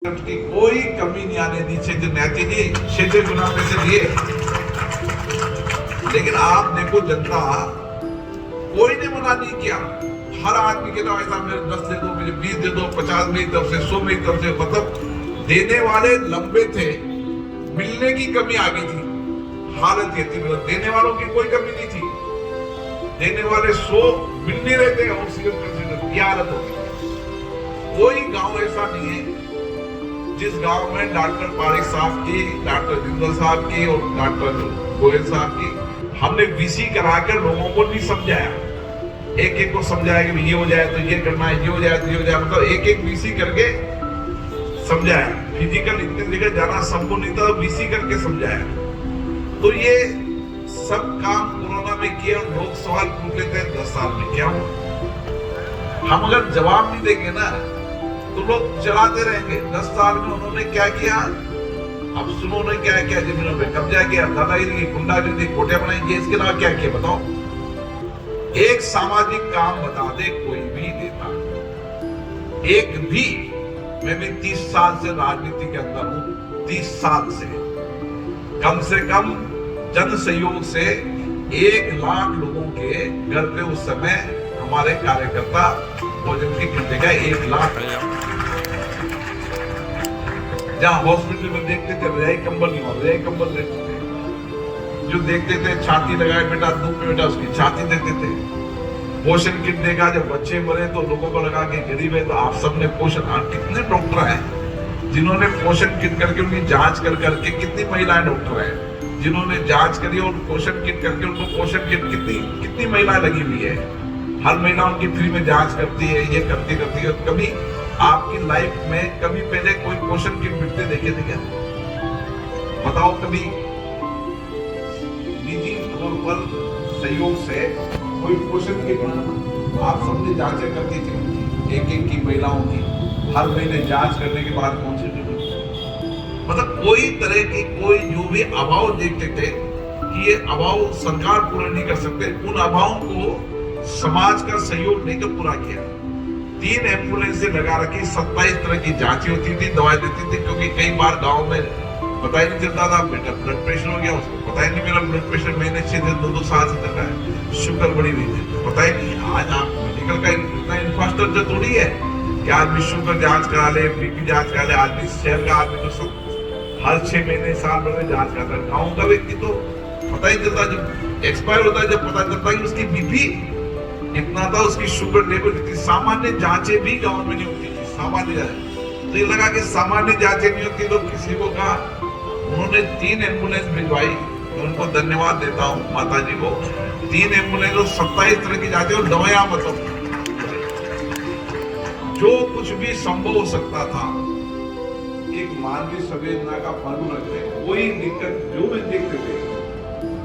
की कोई कमी नहीं आने दी। न्याती जी 6 गुना पैसे दिए, लेकिन आप देखो जनता, कोई ने मना नहीं किया। हर आदमी के नाम ऐसा मेरे 10 दे दो, मुझे 20 दे दो, 50 मेरी तरफ से, 100 मेरी तरफ से। मतलब देने वाले लंबे थे, मिलने की कमी आ गई थी। हालत ये थी, मतलब देने वालों की कोई कमी नहीं थी, देने वाले 100 मिल नहीं रहे थे। और सीएम प्रेसिडेंट की हालत होगी। कोई गांव ऐसा नहीं है जिस गांव में डॉक्टर पारिक साहब की, डॉक्टर जिंदल साहब की और डॉक्टर गोयल साहब की हमने वीसी कराकर लोगों को नहीं समझाया। एक एक को समझाया कि ये हो जाए तो ये करना है, ये हो जाए तो ये हो जाए। मतलब एक एक वीसी करके समझाया। फिजिकल इतनी जगह जाना संभव नहीं था, वीसी करके समझाया। तो ये सब काम कोरोना में किए और लोग सवाल पूछ लेते हैं 10 साल में क्या हुआ। हम अगर जवाब नहीं देंगे ना तो लोग चलाते रहेंगे। 10 साल में उन्होंने क्या किया, अब सुनो उन्होंने क्या किया। जमीनों पे कब्जा किया, दादागिरी, गुंडागिरी, कोटियां बनाई, इसके अलावा क्या किया बताओ। एक सामाजिक काम बता दे कोई भी नेता, एक भी। मैं भी 30 साल से राजनीति के अंदर हूं, 30 साल से कम जन सहयोग से 1 लाख लोगों के घर पे उस समय हमारे कार्यकर्ता भोजन की किट का 1 लाख। जहां हॉस्पिटल में देखते थे रजाई कंबल नहीं हुआ, रजाई कंबल देते थे। जो देखते थे छाती लगाए बेटा धूप में, बेटा उसकी छाती देते थे। पोषण किट देखा, जब बच्चे मरे तो लोगों को लगा कि गरीब है तो आप सबने पोषण। कितने डॉक्टर हैं जिन्होंने पोषण किट करके उनकी जांच कर करके, कितनी महिलाएं डॉक्टर हैं जिन्होंने जांच करी और पोषण किट करके उनको पोषण किट, कितनी महिलाएं लगी हुई है। हर महीना उनकी फ्री में जांच करती है, ये करती है। कभी आपकी लाइफ में कभी पहले कोई पोषण किट मिलते देखे थे क्या बताओ। कभी निजी तौर पर सहयोग से कोई पोषण किट आप सबने जांचें करती थी एक की महिलाओं की, हर महीने जांच करने के बाद पहुंचे। मतलब कोई तरह की कोई जो भी अभाव देखते थे कि ये अभाव सरकार पूरा नहीं कर सकते, उन अभावों को समाज का सहयोग लेकर पूरा किया। 3 एम्बुलेंस लगा रखी, 27 तरह की जांचें होती थी, दवाई देती थी। क्योंकि कई बार गांव में पता ही नहीं चलता था, बेटा ब्लड प्रेशर हो गया, उसको पता ही नहीं मेरा ब्लड प्रेशर महीने 6 दिन 2 साल से चल रहा है, शुगर बढ़ी हुई थी, पता ही नहीं। आज आप मेडिकल का इतना इंफ्रास्ट्रक्चर थोड़ी है कि आदमी शुगर जांच करा ले, बीपी जांच करा ले। आदमी शहर का आदमी तो सब हर 6 महीने साल भर में जांच करता है। गाँव का व्यक्ति तो पता ही चलता, जब एक्सपायर होता है जब पता चलता है कि उसकी बीपी इतना था, उसकी शुगर लेवल इतनी। सामान्य जांचें भी गांव में नहीं होती थी, सामान्य जांचें। तो ये लगा कि सामान्य जांचें नहीं होती तो किसी को कहा, उन्होंने 3 एम्बुलेंस भिजवाई। मैं उनको धन्यवाद देता हूँ माता जी को। 3 एम्बुलेंस और 27 तरह की जांचें और दवाइयां। मतलब जो कुछ भी संभव हो सकता था, एक मानवीय संवेदना का पहलू रखते, कोई दिक्कत जो भी देखते थे।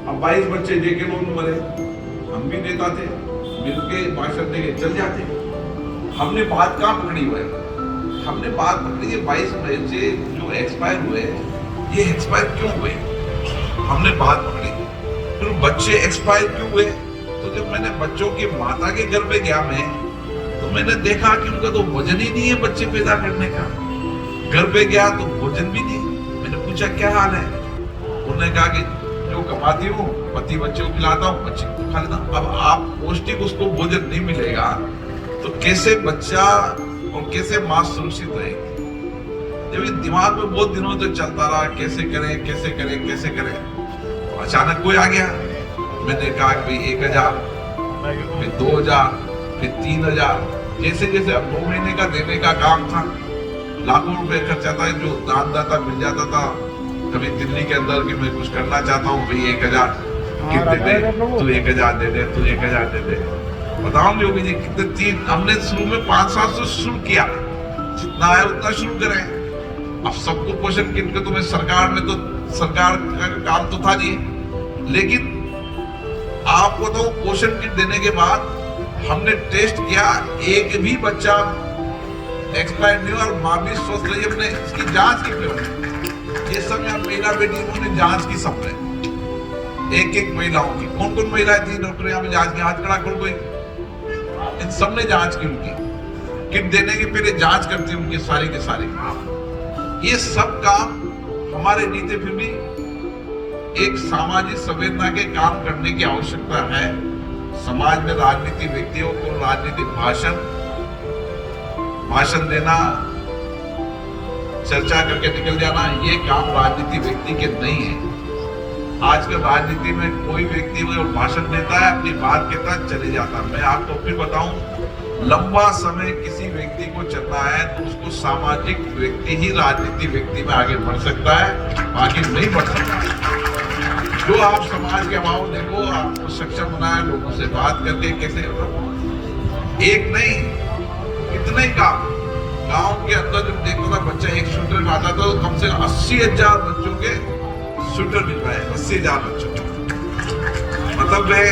अब 22 बच्चे जेके लोग मरे, हम भी नेता थे, मिलके भाषण देके चल जाते। हमने बात कहाँ पकड़ी हुई है, हमने बात पकड़ी है 22 बच्चे जो एक्सपायर हुए, ये एक्सपायर क्यों हुए, हमने बात पकड़ी। फिर बच्चे एक्सपायर क्यों हुए, तो जब मैंने बच्चों की माता के घर पे गया मैं, तो मैंने देखा कि उनका तो वजन ही नहीं है बच्चे पैदा करने का। घर पे गया तो भोजन भी नहीं। मैंने पूछा क्या हाल है, उन्होंने कहा कि जो कमाती हूँ पति बच्चे को खिलाता हूँ, बच्चे को खा लेता हूँ। अब आप पौष्टिक उसको भोजन नहीं मिलेगा तो कैसे बच्चा और कैसे मां सुरक्षित रहेगी। जब दिमाग में बहुत दिनों तक चलता रहा कैसे करें कैसे करें कैसे करें, तो अचानक कोई आ गया। मैंने कहा कि भाई 1000, फिर 2000, फिर 3000। जैसे जैसे अब 2 महीने का देने का काम था, लाखों रुपए खर्चा था, जो दानदाता मिल जाता था। कभी दिल्ली के अंदर कि मैं कुछ करना चाहता हूँ, भाई 1000 किट दे दे, तू 1000 दे दे, तू 1000 दे दे। बताऊं योगी जी कितने 3, हमने शुरू में 500 शुरू किया, जितना आया उतना शुरू करें। अब सबको पोषण किट के तुम्हें सरकार में तो सरकार का काम तो था नहीं, लेकिन आपको तो पोषण किट देने के बाद हमने टेस्ट किया, एक भी बच्चा एक्सपायर नहीं और माँ भी स्वस्थ रही। हमने इसकी जांच की, ये सब यहाँ महिला बेटी उन्होंने जांच की, सबने एक महिलाओं की। कौन कौन महिलाएं थी डॉक्टर यहाँ में जांच की, हाथ खड़ा करो कोई। इन सबने जांच की, उनकी किट देने के पहले जांच करती उनकी सारी के सारी। ये सब काम हमारे नीति फिर भी एक सामाजिक संवेदना के काम करने की आवश्यकता है। समाज में राजनीतिक व्यक्तियों को राजनीतिक भाषण देना, चर्चा करके निकल जाना, ये काम राजनीतिक व्यक्ति के नहीं है। आजकल राजनीति में कोई व्यक्ति भाषण देता है, अपनी बात कहता है, चले जाता है। मैं आपको फिर बताऊं, लंबा समय किसी व्यक्ति को चलना है तो उसको सामाजिक व्यक्ति ही राजनीतिक व्यक्ति में आगे बढ़ सकता है, बाकी नहीं बढ़ सकता। जो आप समाज के अभाव देखो, आपको सक्षम बनाए लोगों से बात करके, कैसे एक नहीं कितने काम गांव के अंदर जब देखो ना, बच्चा एक स्वेटर खाता था तो कम से कम 80,000 बच्चों के स्वेटर मिलवाए, 80,000 बच्चों। मतलब मैं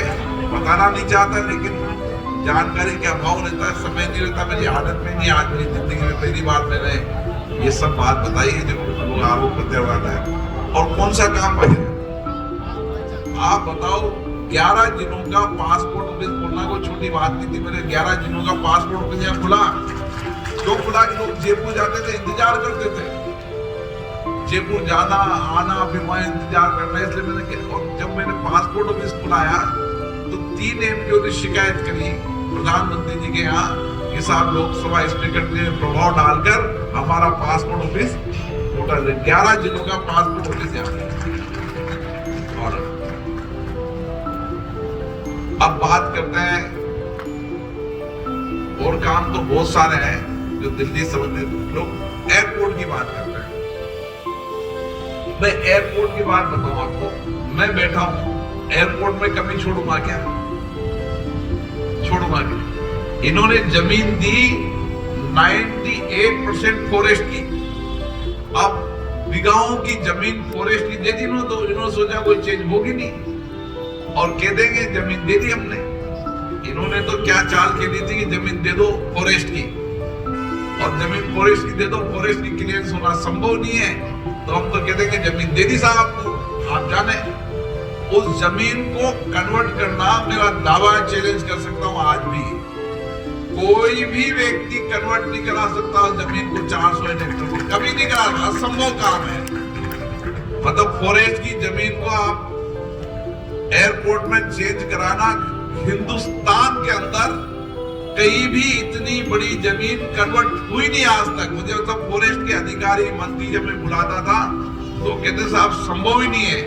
बताना नहीं चाहता, लेकिन जानकारी के अभाव रहता है, समय नहीं रहता, मेरी आदत में नहीं। आज मेरी जिंदगी में पहली बार मैंने ये सब बात बताई है जो लोग आरोप प्रत्यारोप है। और कौन सा काम बने आप बताओ, 11 दिनों का पासपोर्ट ऑफिस खोलना कोई छोटी बात नहीं थी। मेरे 11 दिनों का पासपोर्ट ऑफिस यहाँ खुला, जो खुला कि लोग जयपुर जाते थे, इंतजार करते थे, जयपुर जाना आना, फिर वहां इंतजार करना। इसलिए मैंने, और जब मैंने पासपोर्ट ऑफिस खुलाया तो 3 एमपीओ ने शिकायत करी प्रधानमंत्री जी के यहाँ कि साहब लोकसभा स्पीकर ने प्रभाव डालकर हमारा पासपोर्ट ऑफिस खोला। 11 जिलों का पासपोर्ट ऑफिस यहाँ। और अब बात करते हैं, और काम तो बहुत सारे हैं जो दिल्ली संबंधित। लोग एयरपोर्ट की बात करते हैं। मैं एयरपोर्ट की बात बताऊं आपको, मैं बैठा हूं एयरपोर्ट में, कभी छोड़ूंगा क्या? छोड़ूंगा क्या? इन्होंने जमीन दी 98% फॉरेस्ट की। अब बिगाओं की जमीन फॉरेस्ट की दे दी ना, तो इन्होंने सोचा कोई चेंज होगी नहीं और कह देंगे जमीन दे दी हमने। इन्होंने तो क्या चाल खेली थी कि जमीन दे दो फॉरेस्ट की, और जमीन फॉरेस्ट की दे दो, फॉरेस्ट की क्लियरेंस होना संभव नहीं है, तो हम तो कह देंगे जमीन दे दी साहब को, आप जाने। उस जमीन को कन्वर्ट करना, मेरा दावा चैलेंज कर सकता हूं आज भी, कोई भी व्यक्ति कन्वर्ट नहीं करा सकता जमीन को 400 हेक्टेयर को, कभी नहीं करा, असंभव काम है। मतलब फॉरेस्ट की जमीन को आप एयरपोर्ट में चेंज कराना, हिंदुस्तान के अंदर कहीं भी इतनी बड़ी जमीन कन्वर्ट हुई नहीं आज तक। मुझे मतलब फॉरेस्ट के अधिकारी मंत्री जब मैं बुलाता था तो कहते साहब संभव ही नहीं है।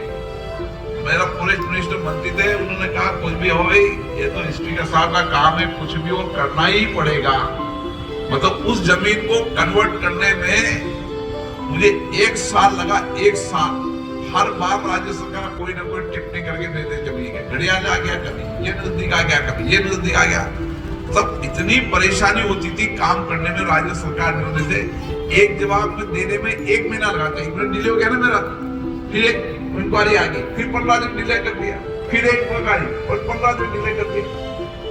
मेरा फॉरेस्ट मिनिस्टर मंत्री थे, उन्होंने कहा कुछ भी हो भाई, ये तो स्पीकर साहब का काम है, कुछ भी और करना ही पड़ेगा। मतलब उस जमीन को कन्वर्ट करने में मुझे 1 साल लगा, 1 साल। हर बार राज्य सरकार कोई ना कोई टिप्पणी करके दे दे, जमीन के घड़ियाल आ गया, कभी ये नजदीक आ गया, कभी ये नजदीक आ गया। सब इतनी परेशानी होती थी काम करने में राज्य सरकार ने होने से। एक जवाब में देने में 1 महीना लगा था, 1 महीना डिले हो गया ना मेरा, फिर एक इंक्वायरी आ गई, फिर 15 दिन डिले कर दिया, फिर एक इंक्वायरी और 15 दिन डिले कर दिया।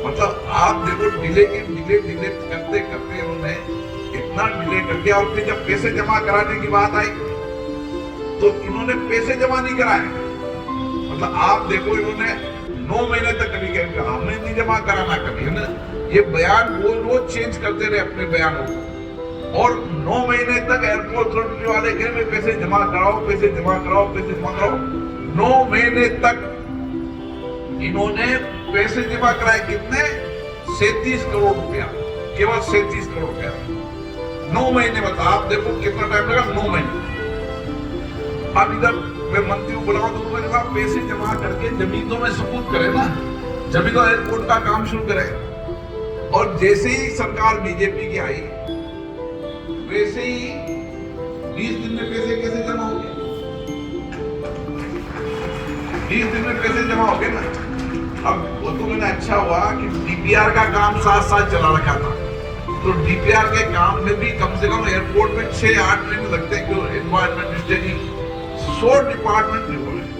मतलब आप देखो डिले करते करते उन्होंने इतना डिले कर दिया। और फिर जब पैसे जमा कराने की बात आई तो इन्होंने पैसे जमा नहीं कराए। मतलब आप देखो, इन्होंने 9 महीने तक कभी कहा हमने नहीं जमा कराना, कभी है ये बयान रोज चेंज करते रहे अपने बयानों को। और 9 महीने तक एयरपोर्ट अथॉरिटी वाले कह रहे पैसे जमा कराओ, पैसे जमा कराओ, पैसे जमा कराओ। 9 महीने तक इन्होंने पैसे जमा कराए, कितने? 37 करोड़ रुपया, केवल 37 करोड़ रुपया 9 महीने। मतलब आप देखो कितना टाइम लगा, 9 महीने। अब इधर मैं मंत्री को बुलाऊं तो उन्होंने कहा पैसे जमा करके जमीन तो में सबूत करे ना, जमीन तो एयरपोर्ट का काम शुरू करे। और जैसे ही सरकार बीजेपी की आई वैसे ही 20 दिन में पैसे कैसे जमा हो गए? 20 दिन में पैसे जमा हो गए ना। अब वो तो मैंने अच्छा हुआ कि डीपीआर का काम साथ चला रखा था, तो डीपीआर के काम में भी कम से कम एयरपोर्ट में 6-8 महीने लगते हैं। क्यों? एनवायरमेंट स्टडी 100 डिपार्टमेंट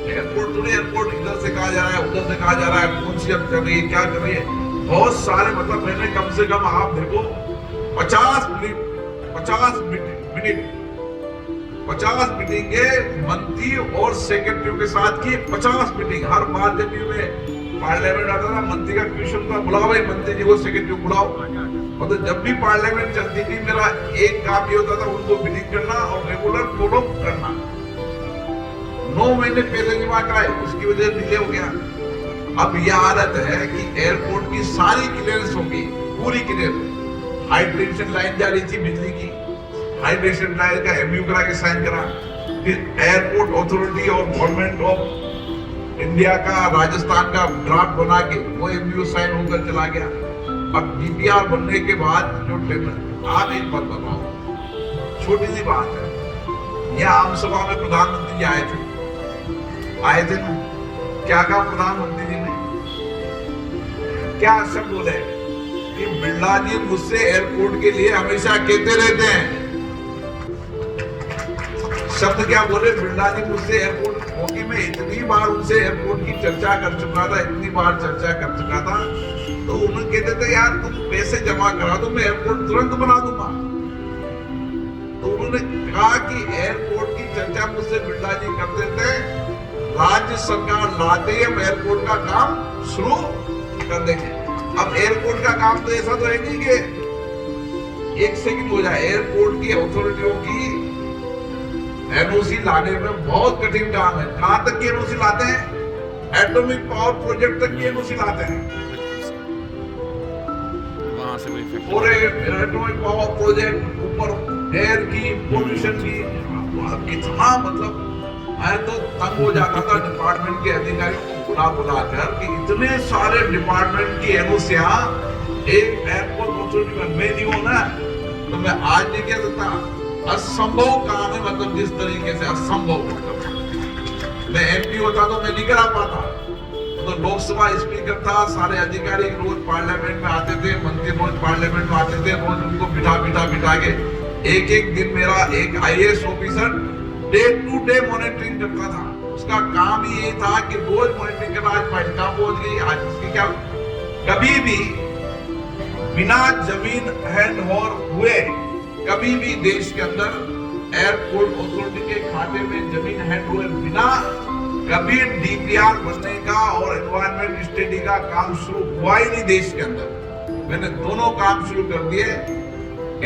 एयरपोर्ट थोड़ी, एयरपोर्ट इधर से कहा जा रहा है, उधर से कहा जा रहा है, कौन सी अब कर रही है, क्या कर रही है, बहुत सारे। मतलब मैंने कम से कम आप देखो 50 मीटिंगे मंत्री और सेक्रेटरी के साथ की, 50 मीटिंग। हर बार जब मैं पार्लियामेंट आता था, मंत्री का क्वेश्चन था, बुलाओ भाई मंत्री जी को, सेक्रेटरी बुलाओ, मतलब जब भी पार्लियामेंट चलती थी मेरा एक काम ये होता था, उनको बिलिंग करना और रेगुलर फॉलो करना। 9 महीने पहले जमा कराए, उसकी वजह से डिले हो गया। अब यह आदत है कि एयरपोर्ट की सारी क्लियरेंस होगी, पूरी क्लियर। हाइड्रेशन लाइन जा रही थी बिजली की, हाइड्रेशन लाइन का एमयू करा के साइन करा। फिर एयरपोर्ट अथॉरिटी और गवर्नमेंट ऑफ इंडिया का राजस्थान का ड्राफ्ट बना के वो एमयू साइन होकर चला गया। अब डीपीआर बनने के बाद जो टेंडर, आप एक बात बताओ, छोटी सी बात है, यह आम सभा में प्रधानमंत्री जी आए थे ना, क्या कहा प्रधानमंत्री जी ने, क्या शब्द बोले कि बिरला जी मुझसे एयरपोर्ट के लिए हमेशा कहते रहते हैं। शब्द क्या बोले, बिरला जी मुझसे एयरपोर्ट, क्योंकि मैं इतनी बार उनसे एयरपोर्ट की चर्चा कर चुका था, इतनी बार चर्चा कर चुका था, तो उन्होंने कहते थे यार तुम पैसे जमा करा दो, मैं एयरपोर्ट तुरंत बना दूंगा। तो उन्होंने कहा कि एयरपोर्ट की चर्चा मुझसे बिरला जी करते थे, राज्य सरकार लाते ही हम एयरपोर्ट का काम शुरू कर देंगे। अब एयरपोर्ट का काम तो ऐसा तो है नहीं कि एक सेकंड हो जाए। एयरपोर्ट की अथॉरिटियों की एनओसी लाने में बहुत कठिन काम है। कहां तक की एनओसी लाते हैं? एटॉमिक पावर प्रोजेक्ट तक की एनओसी लाते हैं। पूरे एटॉमिक पावर प्रोजेक्ट, ऊपर एयर की, पोल्यूशन की, कितना मतलब मैं तो तंग हो जाता था डिपार्टमेंट के अधिकारियों को बुला कर कि इतने सारे डिपार्टमेंट की एनओसियां एक एयरपोर्ट अथॉरिटी में मैं नहीं हूं ना, तो मैं आज नहीं कह सकता। असंभव काम है, मतलब जिस तरीके से असंभव, मतलब मैं एमपी होता तो मैं नहीं करा पाता। तो लोकसभा स्पीकर था, सारे अधिकारी रोज पार्लियामेंट में आते थे, मंत्री रोज पार्लियामेंट में आते थे, रोज उनको बिठा के एक दिन मेरा एक IAS officer day to day monitoring करता था। उसका काम ही ये था कि रोज मॉनिटरिंग करना, आज फाइल कहां पहुंच गई, आज इसकी क्या। कभी भी बिना जमीन हैंड ओवर हुए कभी भी देश के अंदर एयरपोर्ट अथॉरिटी के खाते में जमीन हैंड हुए बिना कभी डीपीआर बनने का और एनवायरमेंट स्टडी का काम शुरू हुआ ही नहीं देश के अंदर। मैंने दोनों काम शुरू कर दिए,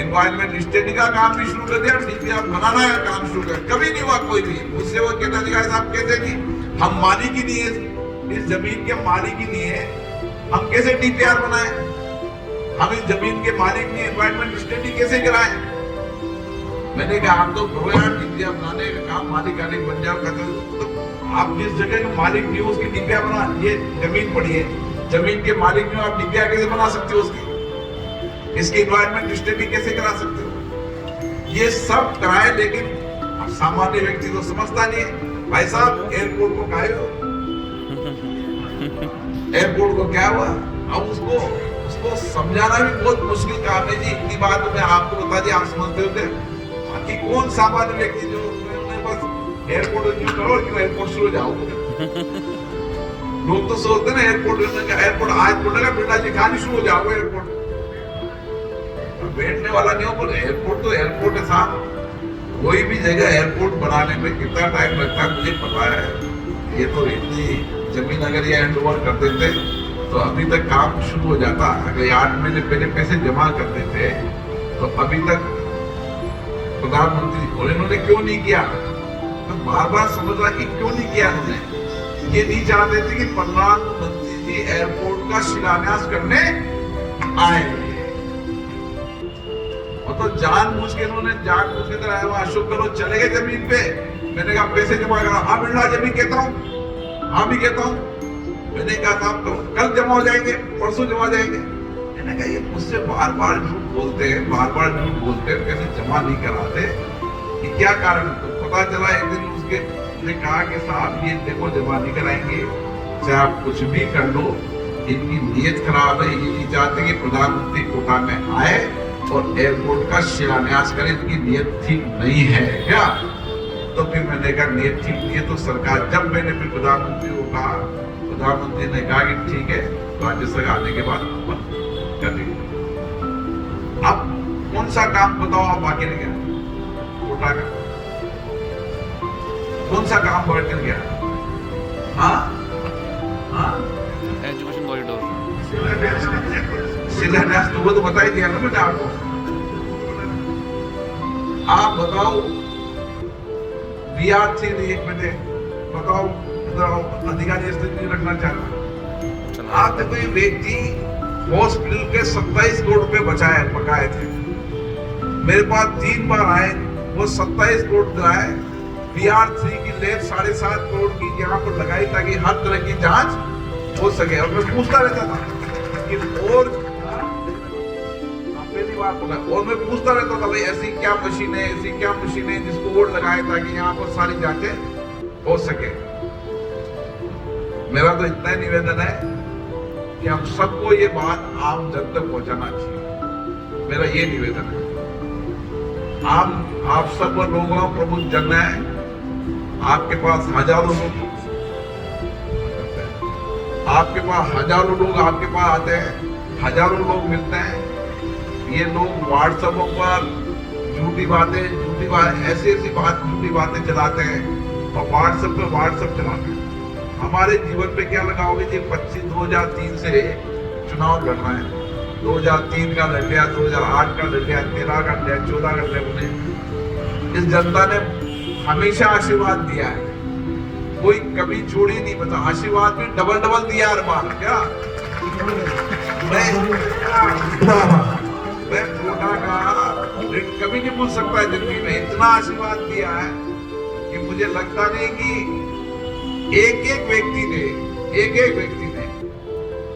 एनवायरमेंट स्टडी का काम भी शुरू कर दिया, डीपीआर बनाना का काम शुरू कर। कभी नहीं हुआ कोई भी। मुझसे वो कहता अधिकारी साहब कहते कि हम मालिक ही नहीं है, इस जमीन के मालिक ही नहीं है, हम कैसे डीपीआर बनाए, हम इस जमीन के मालिक नहीं, एनवायरमेंट स्टडी कैसे कराए। मैंने कहा आप तो करो यार, डीपीआर बनाने का काम मालिक बन जाओ। तो आप जिस जगह के मालिक नहीं हो उसकी डीपीआर बना, ये जमीन पड़ी है, जमीन के मालिक नहीं हो, आप डीपीआर कैसे बना सकते हो उसकी, इसकी एनवायरमेंट स्टडी कैसे करा सकते हो। ये सब कराए, लेकिन सामान्य व्यक्ति तो समझता नहीं है। भाई साहब एयरपोर्ट को काहे हो, एयरपोर्ट को क्या हुआ। अब उसको समझाना भी बहुत मुश्किल काम है जी। इतनी बात तो मैं आपको बता दी, आप समझते होते। बाकी कौन सामान्य व्यक्ति जो बस एयरपोर्ट क्यों करो, क्यों एयरपोर्ट शुरू जाओ। लोग तो सोचते ना एयरपोर्ट आज बोलेगा बिरला जी खाली शुरू हो जाओगे एयरपोर्ट, बैठने वाला नहीं हो। बोले एयरपोर्ट तो एयरपोर्ट है साहब। कोई भी जगह एयरपोर्ट बनाने में कितना टाइम लगता है मुझे पता है। ये तो इतनी जमीन अगर ये हैंड ओवर कर देते तो अभी तक काम शुरू हो जाता। अगर 8 महीने पहले पैसे जमा कर देते तो अभी तक प्रधानमंत्री, और इन्होंने क्यों नहीं किया, तो बार समझ रहा कि क्यों नहीं किया इन्होंने। ये नहीं चाहते थे कि प्रधानमंत्री जी एयरपोर्ट का शिलान्यास करने आए, और तो जानबूझ के इन्होंने तरह अशोक गहलोत चले गए जमीन पे। मैंने कहा पैसे जमा करा, हाँ बिरला जमीन कहता हूँ, हाँ भी कहता हूँ। मैंने कहा था कल जमा हो जाएंगे, परसों जमा हो जाएंगे। मैंने कहा ये मुझसे बार झूठ बोलते हैं, कैसे जमा नहीं कराते, कि क्या कारण। तो पता चला एक दिन उसने कहा कि साहब ये देखो जमा नहीं कराएंगे, चाहे आप कुछ भी कर लो, इनकी नीयत खराब है। ये नहीं चाहते कि प्रधानमंत्री कोटा में आए और एयरपोर्ट का शिलान्यास करें, इनकी नीयत ठीक नहीं है क्या। तो फिर मैंने कहा नीयत ठीक नहीं है तो सरकार, जब मैंने फिर प्रधानमंत्री को कहा, प्रधानमंत्री ने कहा कि ठीक है राज्य सरकार आने के बाद कर देंगे। अब कौन सा काम बताओ आप बाकी रह गया कोटा का, कौन सा काम बढ़ कर गया। हाँ एजुकेशन कॉरिडोर, शिलान्यास तो वो तो बता ही दिया ना मैंने आपको। आप बताओ बिहार से एक मिनट बताओ, अधिकारी स्थिति नहीं रखना चाहता। आप देखो ये व्यक्ति हॉस्पिटल के 27 करोड़ रुपए बकाए थे, मेरे पास 3 बार आए, वो 27 करोड़ दिलाए। बिहार 3 की लेब 7.5 करोड़ की यहाँ पर लगाई ताकि हर तरह की जांच हो सके। और मैं पूछता रहता था कि और पहली बार बोला, और मैं पूछता रहता था भाई ऐसी क्या मशीन है, ऐसी क्या मशीन है जिसको वोट लगाए ताकि यहाँ पर सारी जांचें हो सके। मेरा तो इतना ही निवेदन है कि हम सबको ये बात आम जन तक पहुंचाना चाहिए, मेरा ये निवेदन है। आप सब लोगों प्रबुद्ध जन है, आपके पास हजारों लोग, आपके पास हजारों लोग आपके पास आते हैं, हजारों लोग मिलते हैं। ये लोग व्हाट्सएपों पर झूठी बातें ऐसी झूठी बातें चलाते हैं और व्हाट्सएप चलाते हैं। हमारे जीवन पे क्या लगाओगे जी? 2003 से चुनाव लड़ना है, 2003 का लड़ लिया, 2008 का लड़ लिया, 13 का लड़ लिया, 14 का लड़ लिया। इस जनता ने हमेशा आशीर्वाद दिया है, कोई कभी छोड़ी नहीं, बता आशीर्वाद भी डबल दिया हर बार। क्या मैं कोटा का कभी नहीं भूल सकता है जिंदगी में, इतना आशीर्वाद दिया है कि मुझे लगता नहीं कि एक एक व्यक्ति ने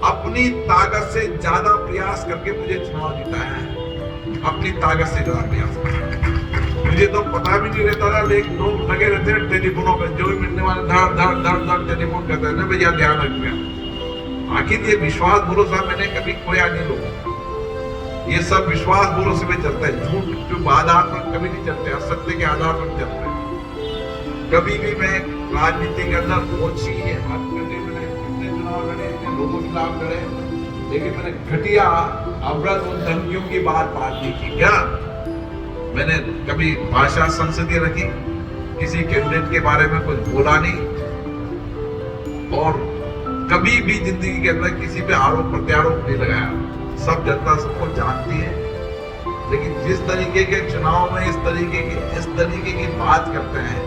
अपनी ताकत से ज्यादा प्रयास करके मुझे चुनाव जिताया है, अपनी ताकत से ज्यादा प्रयास। मुझे तो पता भी नहीं रहता था, लेकिन लोग लगे रहते हैं टेलीफोनों पे, जो भी मिलने वाले धड़ टेलीफोन करते हैं ना, भैया ध्यान रखना। आखिर ये विश्वास भरोसा मैंने कभी खोया नहीं लोगों का, ये सब विश्वास भरोसे में चलता है। झूठ जो आधार पर कभी नहीं चलते, असत्य के आधार पर चलते हैं। कभी भी मैं राजनीति के अंदर पहुंची है, मैंने कितने चुनाव लड़े, इतने लोगों के खिलाफ लड़े, लेकिन मैंने घटिया अवरत और धमकियों की बात नहीं की। क्या मैंने कभी भाषा संसदीय रखी, किसी कैंडिडेट के बारे में कुछ बोला नहीं, और कभी भी जिंदगी के अंदर किसी पे आरोप प्रत्यारोप नहीं लगाया। सब जनता सबको जानती है, लेकिन जिस तरीके के चुनाव में इस तरीके की बात करते हैं,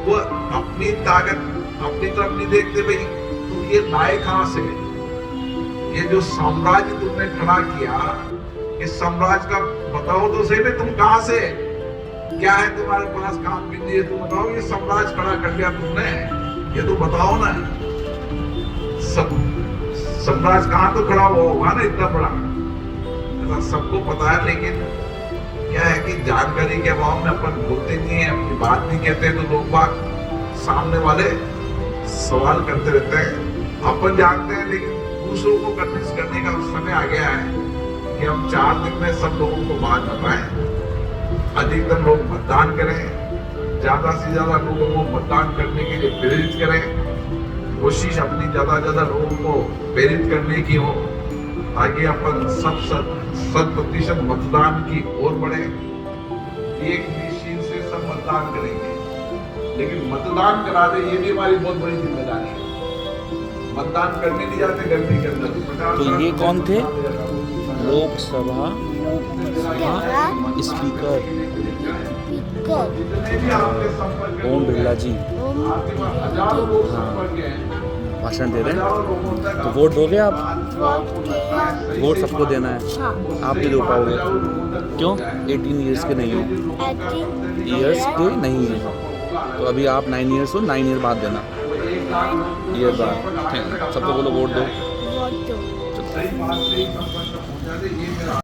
वो अपनी ताकत अपनी तरफ नहीं देखते। भाई तुम ये लाए कहां से? ये जो साम्राज्य तुमने खड़ा किया, इस साम्राज्य का बताओ तो सही में, तुम कहां से, क्या है तुम्हारे पास काम बिंदी है, तुम बताओ। ये साम्राज्य खड़ा कर लिया तुमने, ये तो बताओ ना। साम्राज्य कहां तो खड़ा होगा ना इतना बड़ा, ऐसा सबको पता है। लेकिन क्या है कि जानकारी के अभाव में अपन बोलते नहीं है, अपनी बात नहीं कहते, तो लोग बात सामने वाले सवाल करते रहते हैं। अपन जानते हैं, लेकिन दूसरों को कन्विंस करने का समय आ गया है कि हम 4 दिन में सब लोगों को बात बताएं, अधिकतम लोग मतदान करें, ज्यादा से ज्यादा लोगों को मतदान करने के लिए प्रेरित करें। कोशिश अपनी ज्यादा लोगों को प्रेरित करने की हो, ताकि अपन 100% मतदान की ओर बढ़े। एक निश्चित से सब मतदान करेंगे, लेकिन मतदान करा दे ये भी हमारी बहुत बड़ी जिम्मेदारी है। मतदान करने नहीं जाते गर्मी के अंदर। तो ये कौन थे? लोकसभा स्पीकर ओम बिरला जी भाषण दे रहे हैं। तो वोट दोगे आप? वोट सबको देना है। आप नहीं दे पाओगे, क्यों? 18 ईयर्स के नहीं हो, ईयर्स के नहीं है, तो अभी आप 9 ईयर्स हो, 9 ईयर बाद देना, ईयर बाद। सबको बोलो वोट दो।